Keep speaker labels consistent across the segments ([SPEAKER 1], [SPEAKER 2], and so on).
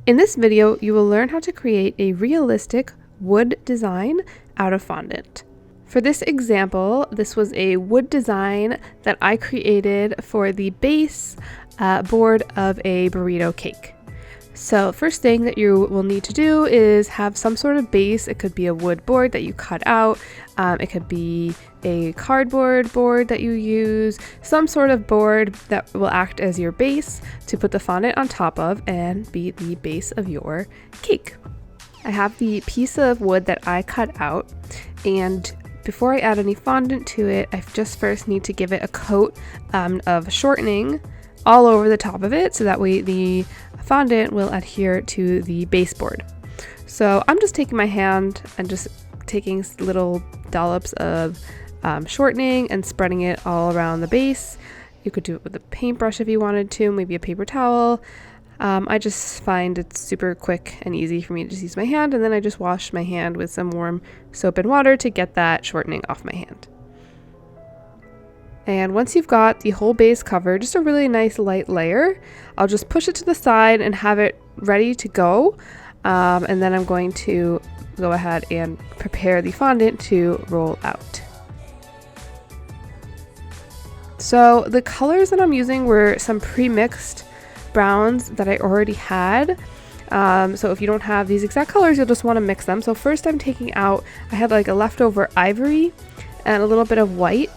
[SPEAKER 1] In this video, you will learn how to create a realistic wood design out of fondant. For this example, this was a wood design that I created for the base board of a burrito cake. So first thing that you will need to do is have some sort of base. It could be a wood board that you cut out. It could be a cardboard board that you use, some sort of board that will act as your base to put the fondant on top of and be the base of your cake. I have the piece of wood that I cut out, and before I add any fondant to it, I just first need to give it a coat of shortening all over the top of it, so that way the fondant will adhere to the baseboard. So I'm just taking my hand and just taking little dollops of shortening and spreading it all around the base. You could do it with a paintbrush if you wanted to, maybe a paper towel. I just find it's super quick and easy for me to just use my hand, and then I just wash my hand with some warm soap and water to get that shortening off my hand. And once you've got the whole base covered, just a really nice light layer, I'll just push it to the side and have it ready to go. And then I'm going to go ahead and prepare the fondant to roll out. So the colors that I'm using were some pre-mixed browns that I already had. So if you don't have these exact colors, you'll just want to mix them. So first I'm taking out, I had like a leftover ivory and a little bit of white.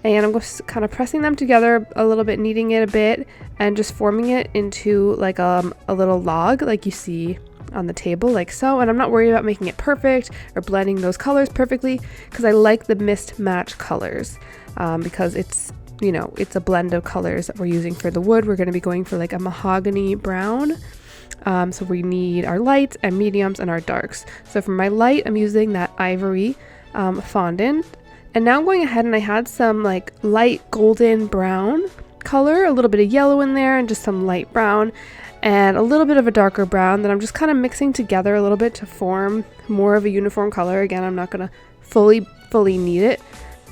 [SPEAKER 1] And I'm just kind of pressing them together a little bit, kneading it a bit, and just forming it into like a little log like you see on the table, like so. And I'm not worried about making it perfect or blending those colors perfectly, because I like the mixed match colors, because it's, you know, it's a blend of colors that we're using for the wood. We're going to be going for like a mahogany brown. So we need our lights and mediums and our darks. So for my light, I'm using that ivory fondant. And now I'm going ahead and I had some like light golden brown color, a little bit of yellow in there and just some light brown and a little bit of a darker brown that I'm just kind of mixing together a little bit to form more of a uniform color. Again, I'm not going to fully knead it.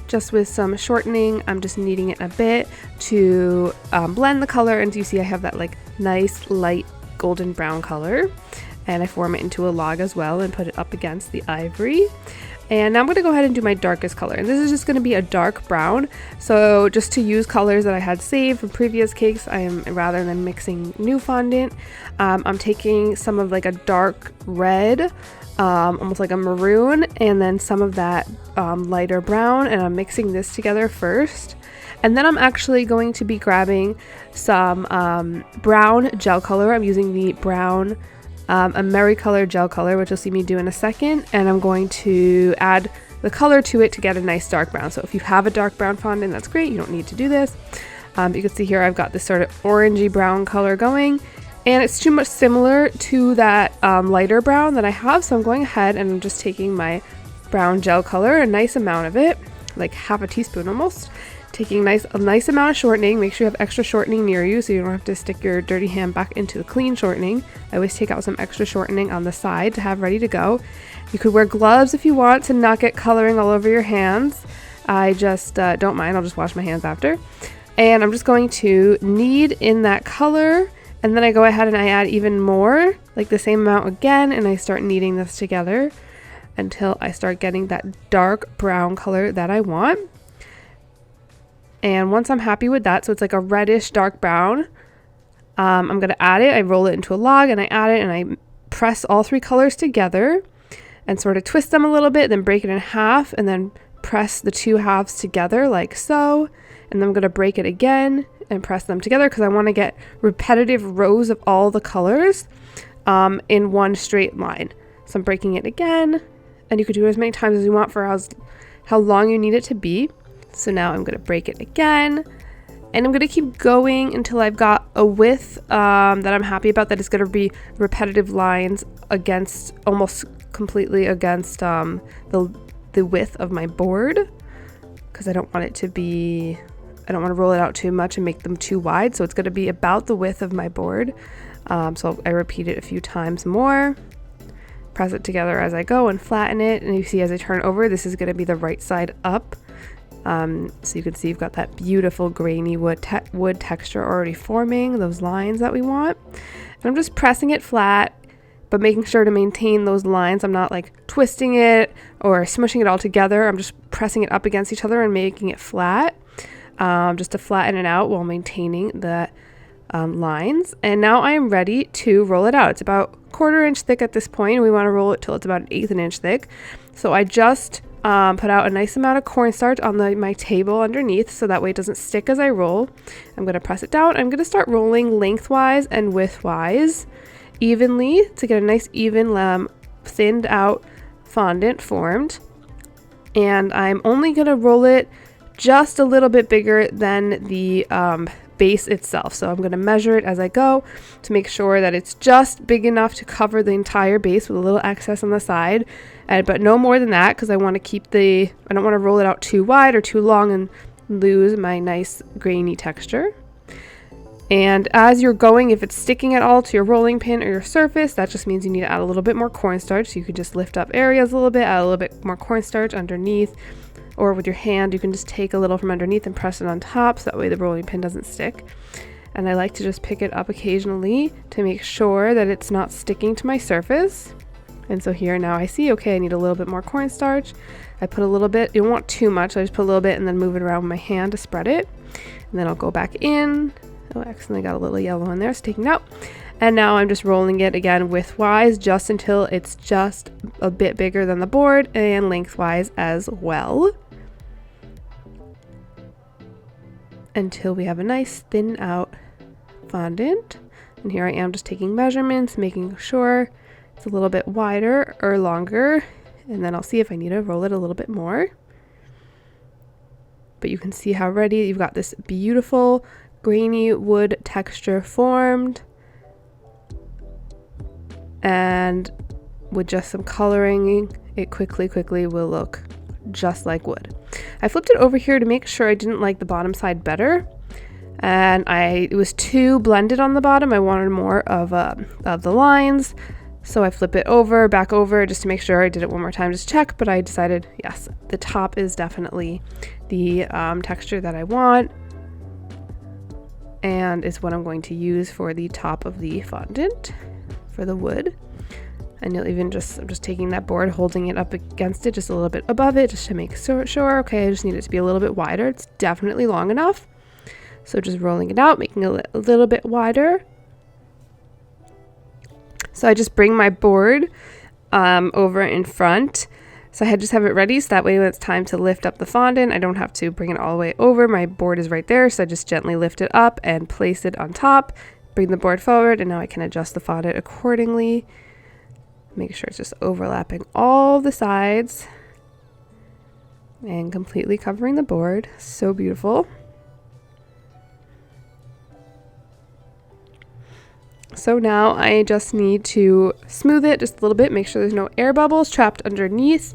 [SPEAKER 1] Just with some shortening, I'm just kneading it a bit to blend the color. And you see I have that like nice light golden brown color. And I form it into a log as well and put it up against the ivory. And now I'm going to go ahead and do my darkest color. And this is just going to be a dark brown. So just to use colors that I had saved from previous cakes, rather than mixing new fondant, I'm taking some of like a dark red, almost like a maroon, and then some of that lighter brown. And I'm mixing this together first. And then I'm actually going to be grabbing some brown gel color. I'm using the brown AmeriColor gel color, which you'll see me do in a second, and I'm going to add the color to it to get a nice dark brown. So if you have a dark brown fondant, that's great, you don't need to do this. You can see here I've got this sort of orangey brown color going, and it's too much similar to that lighter brown that I have, so I'm going ahead and I'm just taking my brown gel color, a nice amount of it, like half a teaspoon almost, taking a nice amount of shortening. Make sure you have extra shortening near you so you don't have to stick your dirty hand back into the clean shortening. I always take out some extra shortening on the side to have ready to go. You could wear gloves if you want to not get coloring all over your hands. I just don't mind. I'll just wash my hands after. And I'm just going to knead in that color, and then I go ahead and I add even more, like the same amount again, and I start kneading this together until I start getting that dark brown color that I want. And once I'm happy with that, so it's like a reddish dark brown, I'm going to add it. I roll it into a log and I add it and I press all three colors together and sort of twist them a little bit, then break it in half and then press the two halves together like so. And then I'm going to break it again and press them together because I want to get repetitive rows of all the colors in one straight line. So I'm breaking it again, and you could do it as many times as you want for how long you need it to be. So now I'm going to break it again, and I'm going to keep going until I've got a width that I'm happy about, that is going to be repetitive lines against, almost completely against the width of my board, because I don't want to roll it out too much and make them too wide. So it's going to be about the width of my board. So I repeat it a few times more, press it together as I go and flatten it. And you see as I turn over, this is going to be the right side up. So you can see you've got that beautiful grainy wood texture already forming those lines that we want. So I'm just pressing it flat, but making sure to maintain those lines. I'm not like twisting it or smushing it all together. I'm just pressing it up against each other and making it flat, just to flatten it out while maintaining the lines. And now I am ready to roll it out. It's about 1/4 inch thick at this point. We want to roll it till it's about 1/8 inch thick. So I just put out a nice amount of cornstarch on my table underneath, so that way it doesn't stick as I roll. I'm going to press it down. I'm going to start rolling lengthwise and widthwise evenly to get a nice even thinned out fondant formed. And I'm only going to roll it just a little bit bigger than the base itself. So I'm going to measure it as I go to make sure that it's just big enough to cover the entire base with a little excess on the side, but no more than that, because I want to keep I don't want to roll it out too wide or too long and lose my nice grainy texture. And as you're going, if it's sticking at all to your rolling pin or your surface, that just means you need to add a little bit more cornstarch. So you could just lift up areas a little bit, add a little bit more cornstarch underneath, or with your hand, you can just take a little from underneath and press it on top, so that way the rolling pin doesn't stick. And I like to just pick it up occasionally to make sure that it's not sticking to my surface. And so here now I see, okay, I need a little bit more cornstarch. I put a little bit, you don't want too much, I just put a little bit and then move it around with my hand to spread it. And then I'll go back in. Oh, I accidentally got a little yellow in there, it's taken out. And now I'm just rolling it again widthwise just until it's just a bit bigger than the board, and lengthwise as well, until we have a nice thin out fondant. And here I am just taking measurements, making sure it's a little bit wider or longer, and then I'll see if I need to roll it a little bit more. But you can see how ready you've got this beautiful grainy wood texture formed, and with just some coloring, it quickly will look just like wood. I flipped it over here to make sure I didn't like the bottom side better, and it was too blended on the bottom. I wanted more of the lines, so I flip it over, back over, just to make sure. I did it one more time, just check, but I decided yes, the top is definitely the texture that I want, and is what I'm going to use for the top of the fondant for the wood. And you'll even I'm just taking that board, holding it up against it just a little bit above it, just to make sure, okay, I just need it to be a little bit wider. It's definitely long enough. So just rolling it out, making it a little bit wider. So I just bring my board over in front. So I just have it ready, so that way when it's time to lift up the fondant, I don't have to bring it all the way over. My board is right there, so I just gently lift it up and place it on top, bring the board forward, and now I can adjust the fondant accordingly. Make sure it's just overlapping all the sides and completely covering the board. So beautiful. So now I just need to smooth it just a little bit, make sure there's no air bubbles trapped underneath.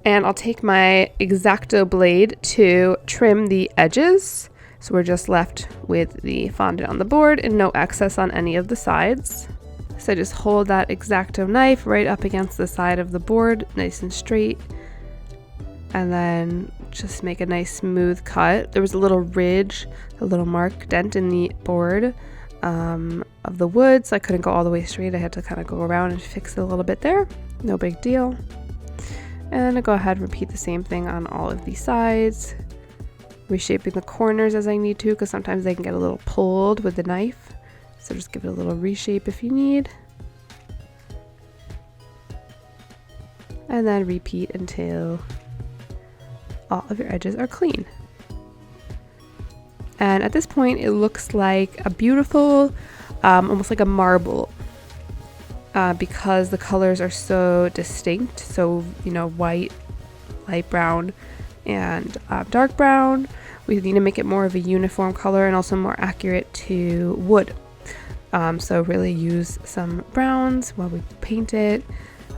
[SPEAKER 1] And I'll take my X-Acto blade to trim the edges. So we're just left with the fondant on the board and no excess on any of the sides. So I just hold that X-Acto knife right up against the side of the board, nice and straight. And then just make a nice smooth cut. There was a little ridge, a little mark dent in the board of the wood, so I couldn't go all the way straight. I had to kind of go around and fix it a little bit there. No big deal. And I go ahead and repeat the same thing on all of these sides, reshaping the corners as I need to, because sometimes they can get a little pulled with the knife. So just give it a little reshape if you need. And then repeat until all of your edges are clean. And at this point, it looks like a beautiful, almost like a marble, because the colors are so distinct. So, you know, white, light brown, and dark brown. We need to make it more of a uniform color and also more accurate to wood. So really use some browns while we paint it,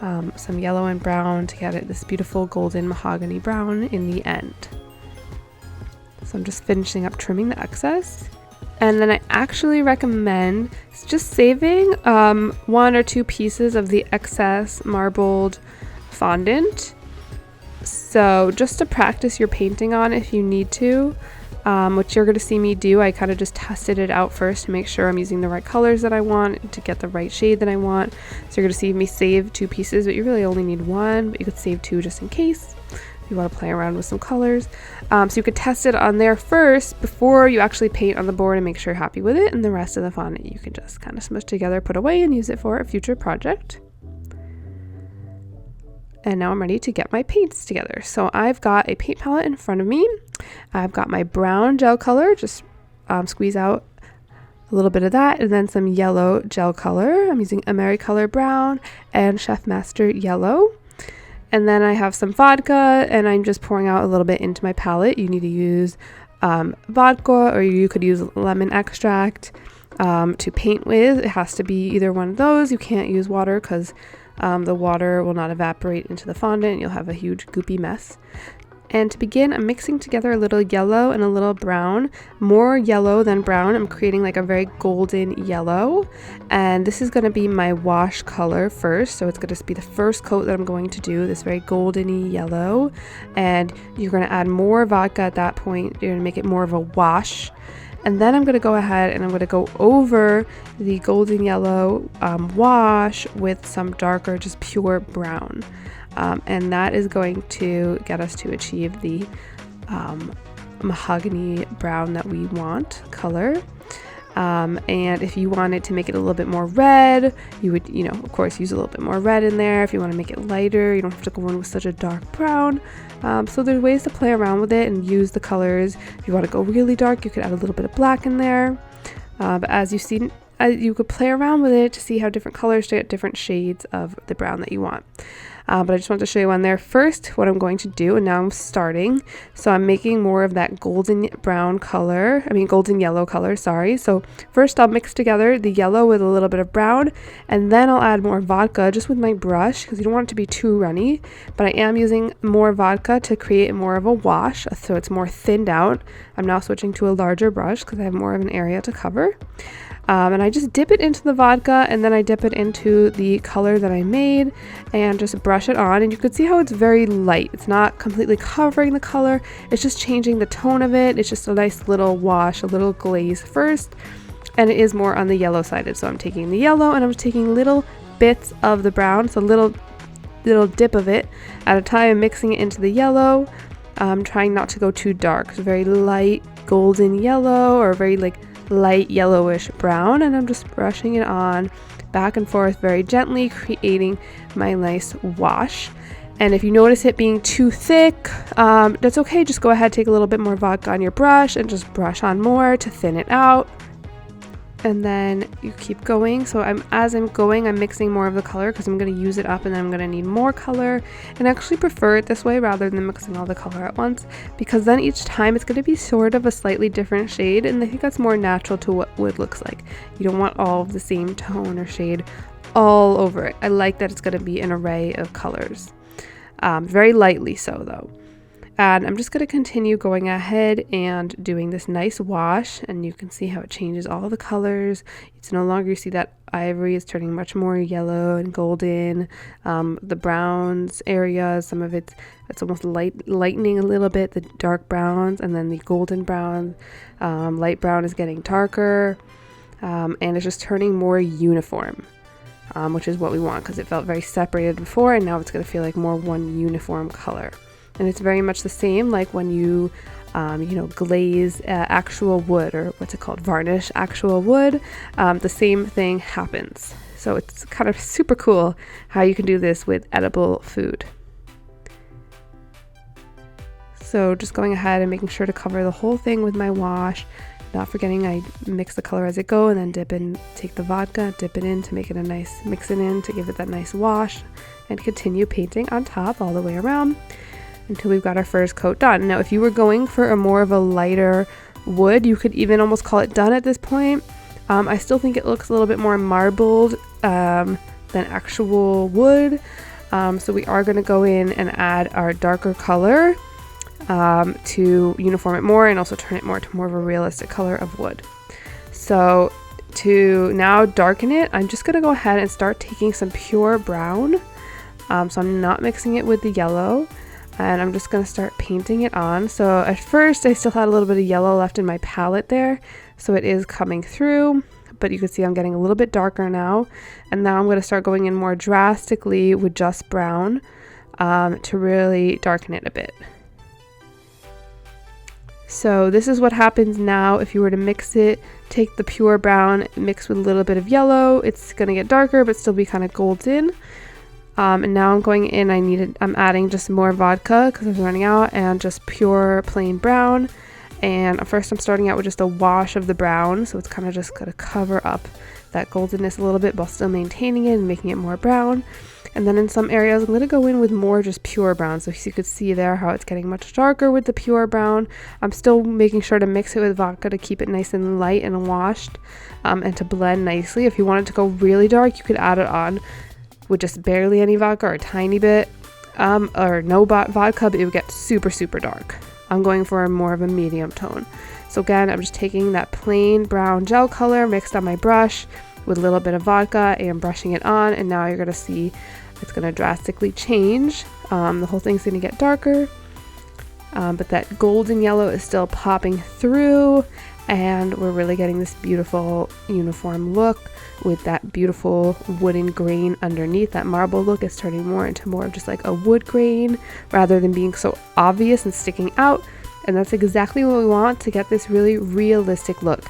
[SPEAKER 1] some yellow and brown to get it this beautiful golden mahogany brown in the end. So I'm just finishing up trimming the excess. And then I actually recommend just saving 1 or 2 pieces of the excess marbled fondant. So just to practice your painting on if you need to. What you're going to see me do, I kind of just tested it out first to make sure I'm using the right colors that I want to get the right shade that I want. So you're going to see me save 2 pieces, but you really only need 1, but you could save 2 just in case you want to play around with some colors. So you could test it on there first before you actually paint on the board and make sure you're happy with it, and the rest of the fondant you can just kind of smush together, put away, and use it for a future project. And now I'm ready to get my paints together. So I've got a paint palette in front of me. I've got my brown gel color, just squeeze out a little bit of that, and then some yellow gel color. I'm using AmeriColor Brown and Chef Master Yellow. And then I have some vodka, and I'm just pouring out a little bit into my palette. You need to use vodka, or you could use lemon extract to paint with. It has to be either one of those. You can't use water because the water will not evaporate into the fondant. You'll have a huge goopy mess. And to begin, I'm mixing together a little yellow and a little brown, more yellow than brown. I'm creating like a very golden yellow, and this is going to be my wash color first. So it's going to be the first coat that I'm going to do, this very goldeny yellow, and you're going to add more vodka at that point. You're going to make it more of a wash. And then I'm going to go ahead and I'm going to go over the golden yellow wash with some darker, just pure brown. And that is going to get us to achieve the mahogany brown that we want color. And if you wanted to make it a little bit more red, you would, of course, use a little bit more red in there. If you want to make it lighter, you don't have to go in with such a dark brown. So there's ways to play around with it and use the colors. If you want to go really dark, you could add a little bit of black in there. But as you've seen, you could play around with it to see how different colors get different shades of the brown that you want. But I just want to show you on there first what I'm going to do, and now I'm starting. So I'm making more of that golden yellow color, sorry. So first I'll mix together the yellow with a little bit of brown, and then I'll add more vodka just with my brush because you don't want it to be too runny. But I am using more vodka to create more of a wash, so it's more thinned out. I'm now switching to a larger brush because I have more of an area to cover. And I just dip it into the vodka, and then I dip it into the color that I made and just brush it on. And you can see how it's very light. It's not completely covering the color. It's just changing the tone of it. It's just a nice little wash, a little glaze first. And it is more on the yellow sided. So I'm taking the yellow and I'm taking little bits of the brown. So little dip of it at a time, mixing it into the yellow. Trying not to go too dark. It's very light golden yellow, or very light yellowish brown, and I'm just brushing it on back and forth very gently, creating my nice wash. And if you notice it being too thick, that's okay. Just go ahead, take a little bit more vodka on your brush and just brush on more to thin it out. And then you keep going. So as I'm going, I'm mixing more of the color because I'm going to use it up and then I'm going to need more color. And I actually prefer it this way rather than mixing all the color at once, because then each time it's going to be sort of a slightly different shade, and I think that's more natural to what wood looks like. You don't want all of the same tone or shade all over it. I like that it's going to be an array of colors. Very lightly so though. And I'm just going to continue going ahead and doing this nice wash, and you can see how it changes all the colors. It's no longer, you see that ivory is turning much more yellow and golden. The browns area, some of it's almost lightening a little bit, the dark browns, and then the golden brown, light brown is getting darker, and it's just turning more uniform. Which is what we want, because it felt very separated before, and now it's going to feel like more one uniform color. And it's very much the same like when you, glaze actual wood, or what's it called, varnish actual wood. The same thing happens. So it's kind of super cool how you can do this with edible food. So just going ahead and making sure to cover the whole thing with my wash. Not forgetting I mix the color as I go, and then take the vodka, dip it in to make it a nice, mix it in to give it that nice wash, and continue painting on top all the way around until we've got our first coat done. Now, if you were going for a more of a lighter wood, you could even almost call it done at this point. I still think it looks a little bit more marbled than actual wood. So we are going to go in and add our darker color to uniform it more and also turn it more to more of a realistic color of wood. So to now darken it, I'm just going to go ahead and start taking some pure brown. So I'm not mixing it with the yellow. and I'm just going to start painting it on. So at first I still had a little bit of yellow left in my palette there, so it is coming through, but you can see I'm getting a little bit darker now. And now I'm going to start going in more drastically with just brown to really darken it a bit. So this is what happens now if you were to mix it. Take the pure brown, mix with a little bit of yellow. It's going to get darker but still be kind of golden. And now I'm going in, I'm adding just more vodka because I was running out, and just pure plain brown. And first I'm starting out with just a wash of the brown, so it's kind of just going to cover up that goldenness a little bit while still maintaining it and making it more brown. And then in some areas I'm going to go in with more just pure brown, so you could see there how it's getting much darker with the pure brown. I'm still making sure to mix it with vodka to keep it nice and light and washed, and to blend nicely. If you wanted to go really dark, you could add it on with just barely any vodka or a tiny bit, or no vodka, but it would get super, super dark. I'm going for more of a medium tone. So again, I'm just taking that plain brown gel color mixed on my brush with a little bit of vodka and brushing it on, and now you're going to see it's going to drastically change. The whole thing's going to get darker, but that golden yellow is still popping through, and we're really getting this beautiful uniform look with that beautiful wooden grain underneath. That marble look is turning more into more of just like a wood grain rather than being so obvious and sticking out. And that's exactly what we want to get this really realistic look.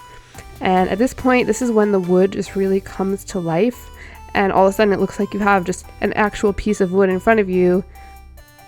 [SPEAKER 1] And at this point, this is when the wood just really comes to life, and all of a sudden it looks like you have just an actual piece of wood in front of you,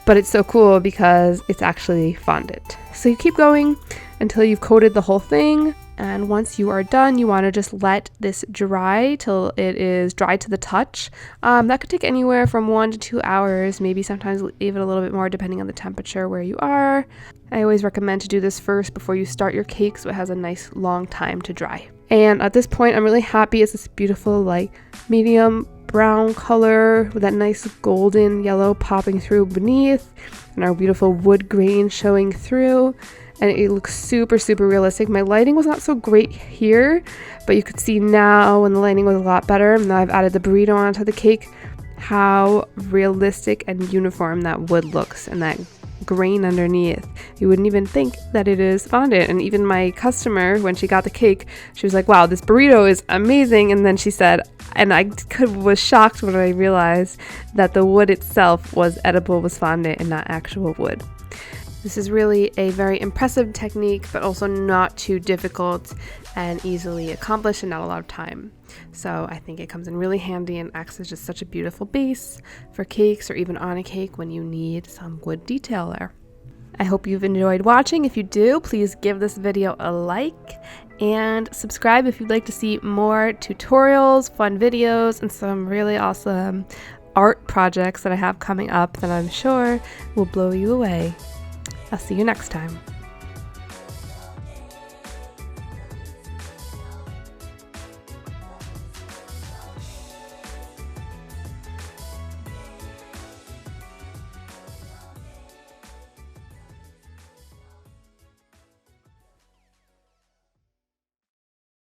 [SPEAKER 1] but it's so cool because it's actually fondant. So you keep going until you've coated the whole thing, and once you are done, you want to just let this dry till it is dry to the touch. That could take anywhere from 1 to 2 hours, maybe sometimes even a little bit more depending on the temperature where you are. I always recommend to do this first before you start your cake so it has a nice long time to dry. And at this point, I'm really happy. It's this beautiful like medium brown color with that nice golden yellow popping through beneath, and our beautiful wood grain showing through. And it looks super, super realistic. My lighting was not so great here, but you could see now when the lighting was a lot better, and now I've added the burrito onto the cake, how realistic and uniform that wood looks, and that grain underneath. You wouldn't even think that it is fondant. And even my customer, when she got the cake, she was like, wow, this burrito is amazing. And then she said, and I was shocked when I realized that the wood itself was edible, was fondant and not actual wood. This is really a very impressive technique, but also not too difficult and easily accomplished and not a lot of time. So I think it comes in really handy and acts as just such a beautiful base for cakes or even on a cake when you need some wood detail there. I hope you've enjoyed watching. If you do, please give this video a like and subscribe if you'd like to see more tutorials, fun videos, and some really awesome art projects that I have coming up that I'm sure will blow you away. I'll see you next time.